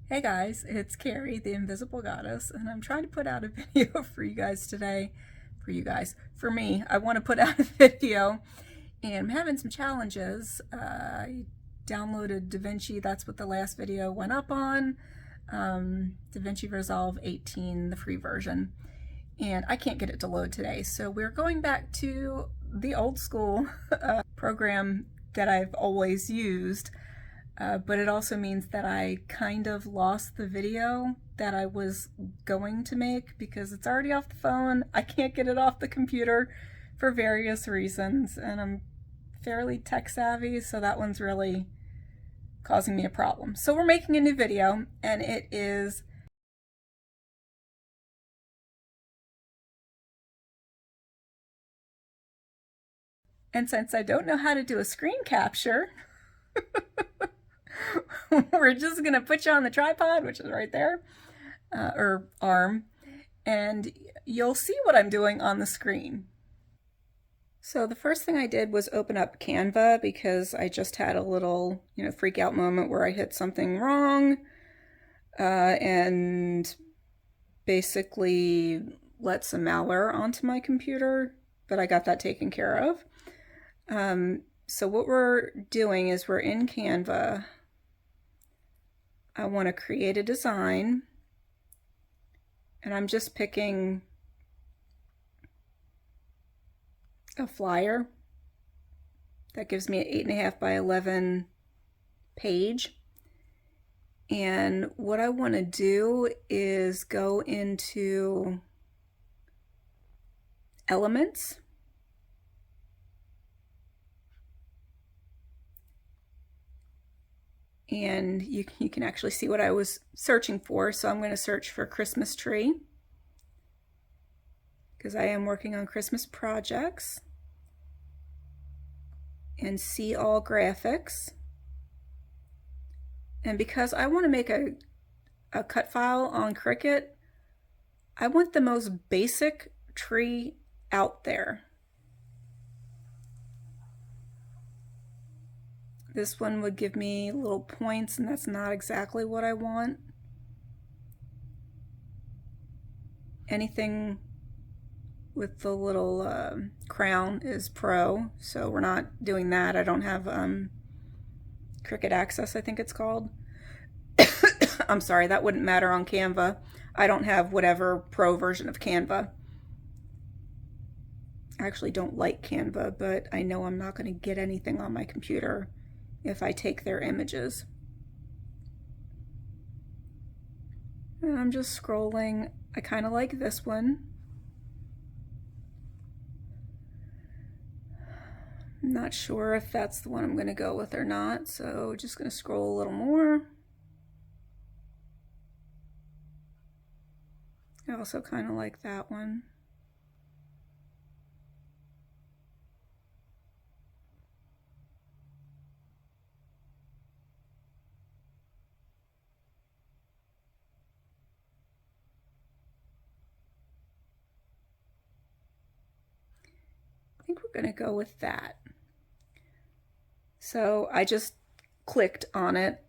Hey guys, it's Carrie, the Invisible Goddess, and I'm trying to put out a video for you guys today. For me, I want to put out a video, and I'm having some challenges. I downloaded DaVinci, that's what the last video went up on, DaVinci Resolve 18, the free version, and I can't get it to load today. So we're going back to the old school program that I've always used. But it also means that I kind of lost the video that I was going to make because it's already off the phone. I can't get it off the computer for various reasons, and I'm fairly tech savvy, so that one's really causing me a problem. So we're making a new video, and it is and since I don't know how to do a screen capture, we're just gonna put you on the tripod, which is right there, or arm, and you'll see what I'm doing on the screen. So the first thing I did was open up Canva because I just had a little, freak out moment where I hit something wrong and basically let some malware onto my computer, but I got that taken care of. So what we're doing is we're in Canva. I want to create a design, and I'm just picking a flyer that gives me an 8.5 by 11 page. And what I want to do is go into elements, and you can actually see what I was searching for. So I'm going to search for Christmas tree because I am working on Christmas projects, and see all graphics. And because I want to make a cut file on Cricut, I want the most basic tree out there. This one would give me little points, and that's not exactly what I want. Anything with the little crown is pro, so we're not doing that. I don't have Cricut Access, I think it's called. I'm sorry, that wouldn't matter on Canva. I don't have whatever pro version of Canva. I actually don't like Canva, but I know I'm not going to get anything on my computer if I take their images. And I'm just scrolling. I kind of like this one. I'm not sure if that's the one I'm going to go with or not, so just going to scroll a little more. I also kind of like that one. I think we're going to go with that. So I just clicked on it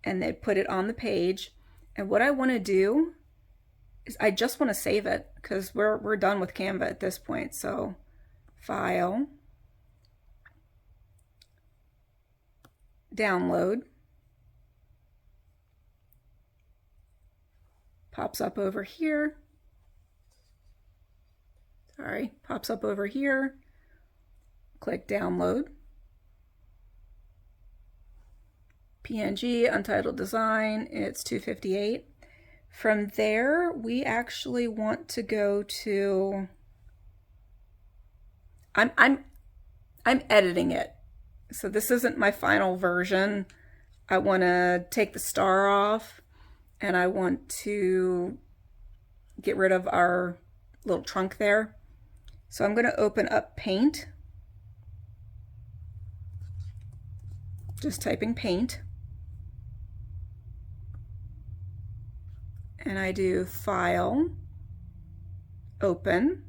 and then put it on the page. And what I want to do is I just want to save it because we're done with Canva at this point. So File, Download, pops up over here. Sorry, pops up over here. Click Download. PNG, Untitled Design, it's 258. From there, we actually want to go to, I'm editing it. So this isn't my final version. I want to take the star off, and I want to get rid of our little trunk there. So I'm going to open up Paint. Just typing Paint. And I do File, Open,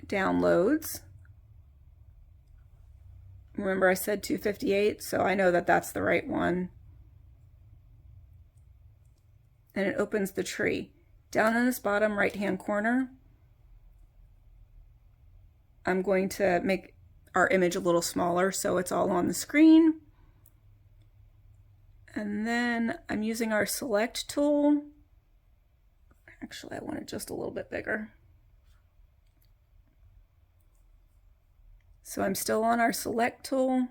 Downloads, Remember I said 258, so I know that that's the right one. And it opens the tree. Down in this bottom right-hand corner, I'm going to make our image a little smaller so it's all on the screen. And then I'm using our select tool. Actually, I want it just a little bit bigger. So I'm still on our select tool,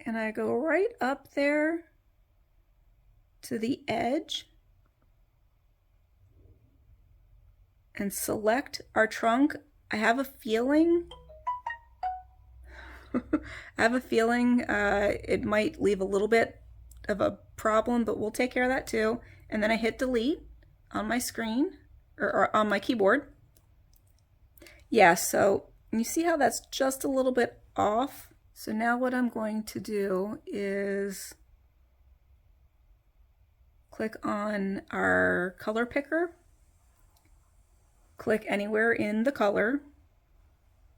and I go right up there to the edge and select our trunk. I have a feeling it might leave a little bit of a problem, but we'll take care of that too. And then I hit delete on my screen, or on my keyboard. Yeah, so you see how that's just a little bit off? So now what I'm going to do is click on our color picker, click anywhere in the color,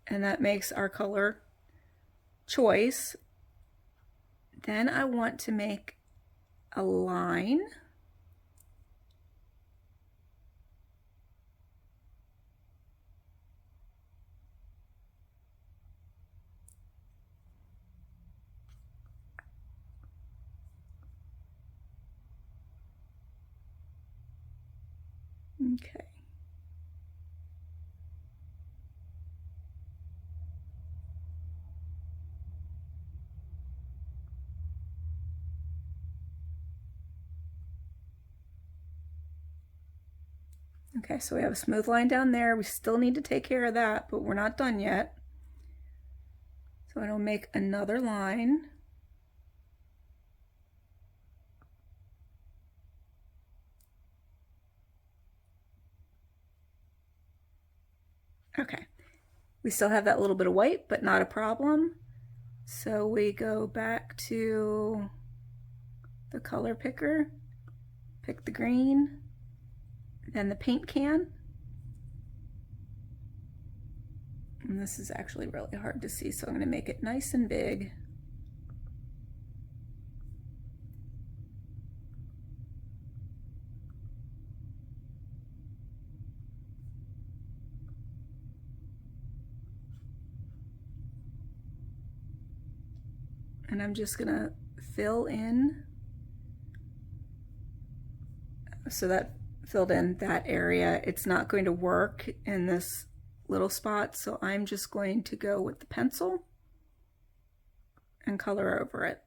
and that makes our color choice. Then I want to make a line. Okay. Okay, so we have a smooth line down there. We still need to take care of that, but we're not done yet. So I'm going to make another line. Okay, we still have that little bit of white, but not a problem. So we go back to the color picker, pick the green, then the paint can. And this is actually really hard to see, so I'm going to make it nice and big. And I'm just going to fill in. So that filled in that area. It's not going to work in this little spot, so I'm just going to go with the pencil and color over it.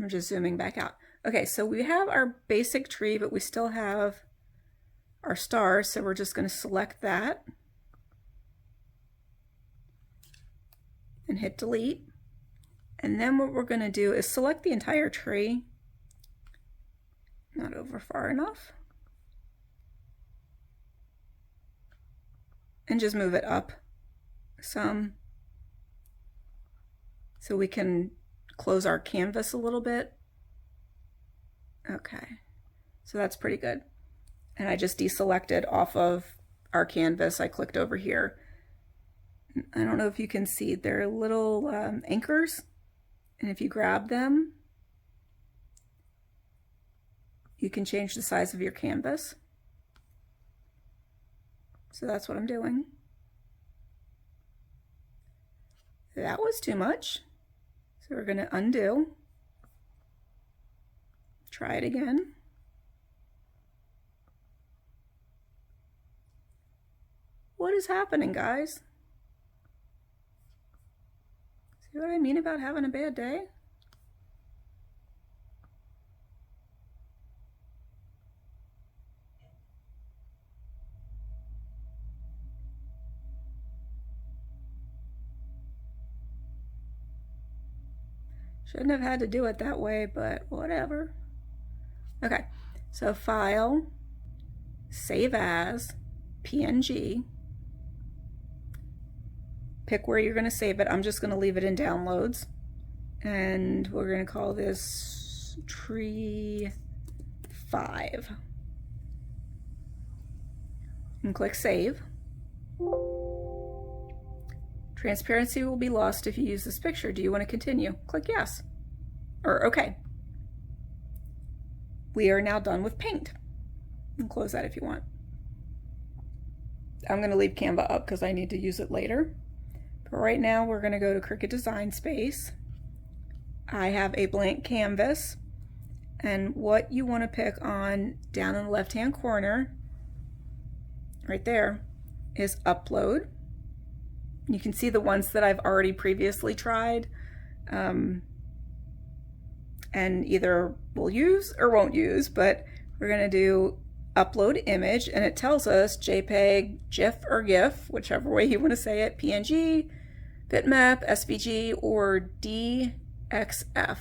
I'm just zooming back out. Okay, so we have our basic tree, but we still have our stars, so we're just going to select that and hit delete. And then what we're going to do is select the entire tree. Not over far enough. And just move it up some so we can close our canvas a little bit. Okay, so that's pretty good. And I just deselected off of our canvas. I clicked over here. I don't know if you can see, they're little anchors, and if you grab them, you can change the size of your canvas. So that's what I'm doing. That was too much. So we're going to undo. Try it again. What is happening, guys? See what I mean about having a bad day? Shouldn't have had to do it that way, but whatever. Okay, so File, save as, PNG. Pick where you're going to save it. I'm just going to leave it in downloads. And we're going to call this tree 5. And click save. Transparency will be lost if you use this picture. Do you want to continue? Click yes. Or okay. We are now done with Paint. And close that if you want. I'm going to leave Canva up because I need to use it later. But right now we're going to go to Cricut Design Space. I have a blank canvas, and what you want to pick on down in the left hand corner right there is upload. You can see the ones that I've already previously tried and either will use or won't use, but we're going to do upload image, and it tells us JPEG, GIF or GIF, whichever way you want to say it, PNG, bitmap, SVG, or DXF.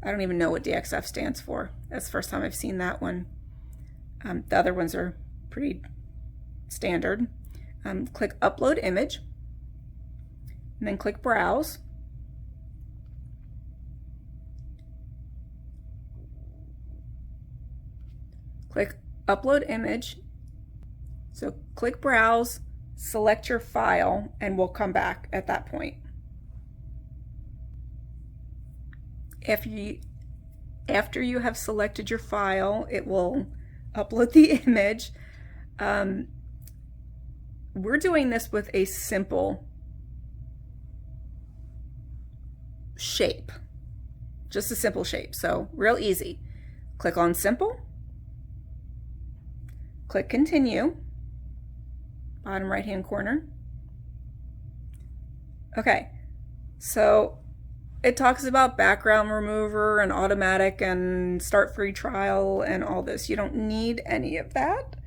I don't even know what DXF stands for. That's the first time I've seen that one. The other ones are pretty standard. Click upload image, and then click browse. Click upload image. So click browse, select your file, and we'll come back at that point. After you have selected your file, it will upload the image. We're doing this with a simple shape, just a simple shape, so real easy. Click on simple, click continue, bottom right hand corner. Okay, so it talks about background remover and automatic and start free trial and all this. You don't need any of that.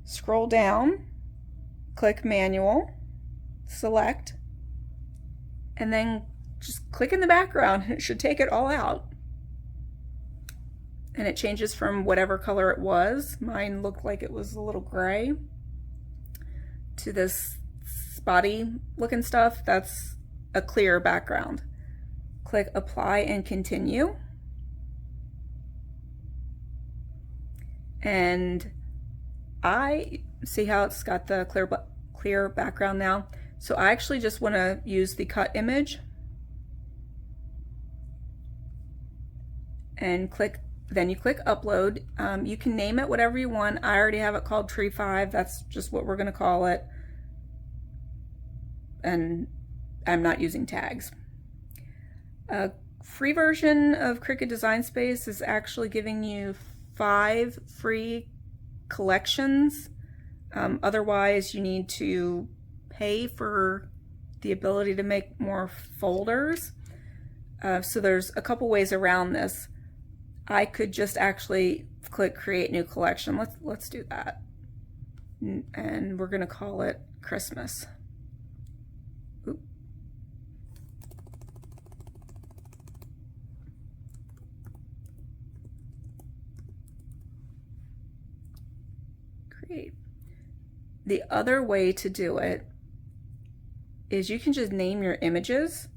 Scroll down, click manual, select, and then just click in the background. It should take it all out. And it changes from whatever color it was. Mine looked like it was a little gray to this spotty looking stuff. That's a clear background. Click apply and continue. And I see how it's got the clear background now. So I actually just want to use the cut image and then you click upload. You can name it whatever you want. I already have it called Tree 5. That's just what we're going to call it. And I'm not using tags. A free version of Cricut Design Space is actually giving you 5 free collections. Otherwise, you need to pay for the ability to make more folders. So there's a couple ways around this. I could just actually click create new collection. Let's do that. And we're going to call it Christmas. Oop. Create. The other way to do it is you can just name your images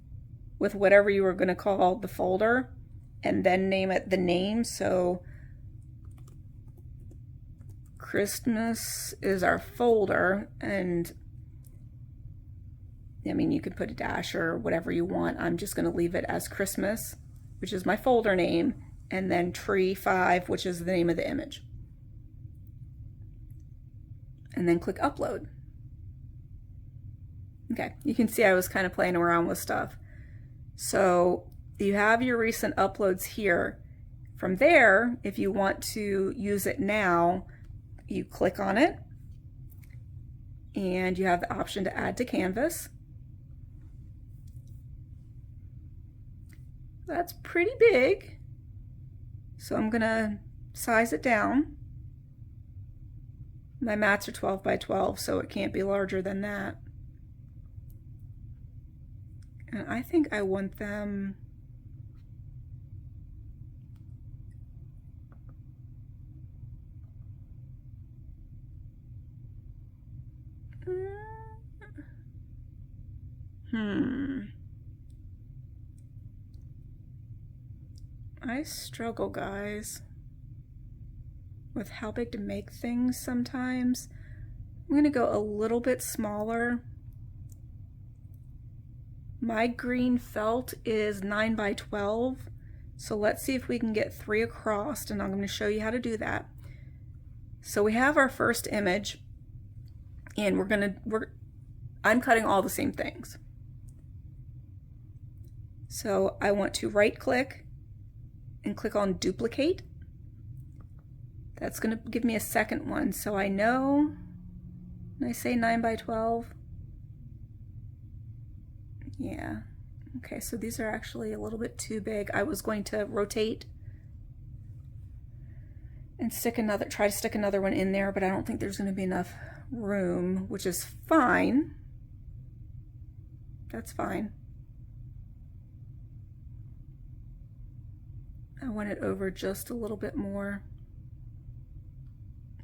with whatever you were going to call the folder, and then name it the name. So Christmas is our folder, and I mean, you could put a dash or whatever you want. I'm just going to leave it as Christmas, which is my folder name, and then Tree 5, which is the name of the image. And then click upload. Okay, you can see I was kind of playing around with stuff. So you have your recent uploads here. From there, if you want to use it now, you click on it and you have the option to add to canvas. That's pretty big, so I'm gonna size it down. My mats are 12 by 12, so it can't be larger than that. And I think I want them I struggle, guys, with how big to make things sometimes. I'm going to go a little bit smaller. My green felt is 9 by 12, so let's see if we can get 3 across, and I'm going to show you how to do that. So we have our first image, and I'm cutting all the same things. So I want to right click and click on duplicate. That's going to give me a second one, so I know when I say 9 by 12. Yeah, okay, so these are actually a little bit too big. I was going to rotate and try to stick another one in there, but I don't think there's going to be enough room, which is fine. That's fine. I want it over just a little bit more.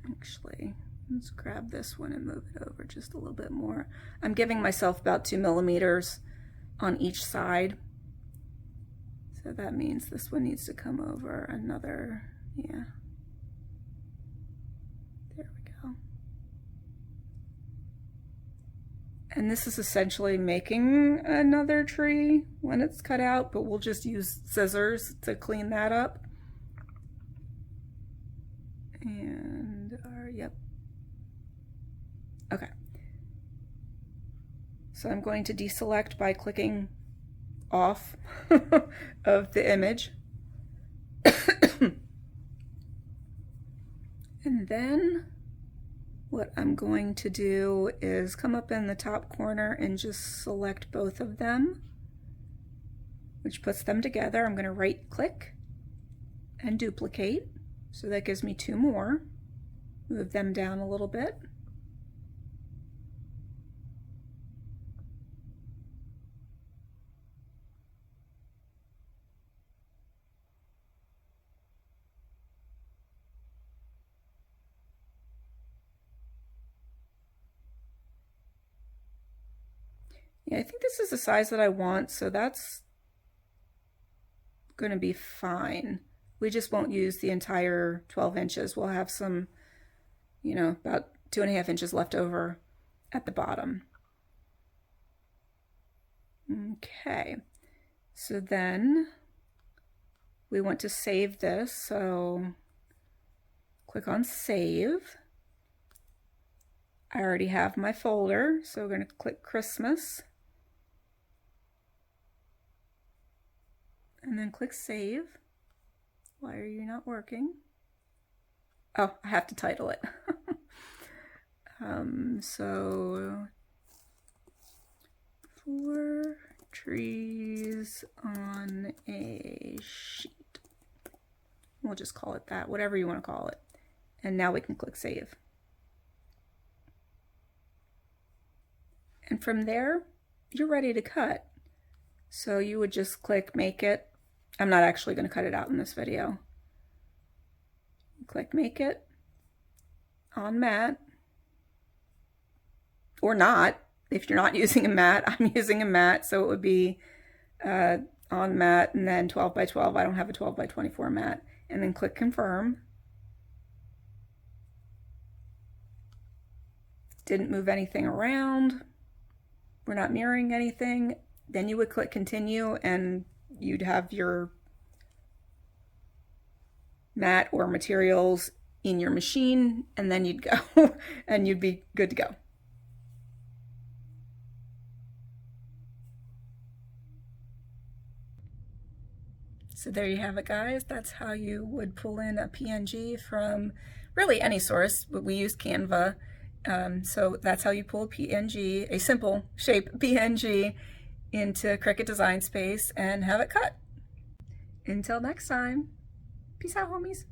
Actually, let's grab this one and move it over just a little bit more. I'm giving myself about 2 millimeters on each side. So that means this one needs to come over another, yeah. There we go. And this is essentially making another tree when it's cut out, but we'll just use scissors to clean that up. And yep. Okay. So I'm going to deselect by clicking off of the image. And then what I'm going to do is come up in the top corner and just select both of them, which puts them together. I'm going to right click and duplicate. So that gives me 2 more. Move them down a little bit. Yeah, I think this is the size that I want, so that's going to be fine. We just won't use the entire 12 inches. We'll have some, you know, about 2.5 inches left over at the bottom. Okay, so then we want to save this, so click on Save. I already have my folder, so we're going to click Christmas. And then click Save. Why are you not working? Oh, I have to title it. So 4 trees on a sheet. We'll just call it that, whatever you want to call it. And now we can click Save. And from there, you're ready to cut. So you would just click Make It. I'm not actually going to cut it out in this video. Click Make It on matte, or not. If you're not using a matte, I'm using a matte, so it would be on matte and then 12 by 12. I don't have a 12 by 24 matte. And then click Confirm. Didn't move anything around. We're not mirroring anything. Then you would click Continue and you'd have your matte or materials in your machine, and then you'd go and you'd be good to go. So there you have it, guys. That's how you would pull in a PNG from really any source, but we use Canva. So that's how you pull a PNG, a simple shape PNG, into Cricut Design Space and have it cut. Until next time, peace out, homies.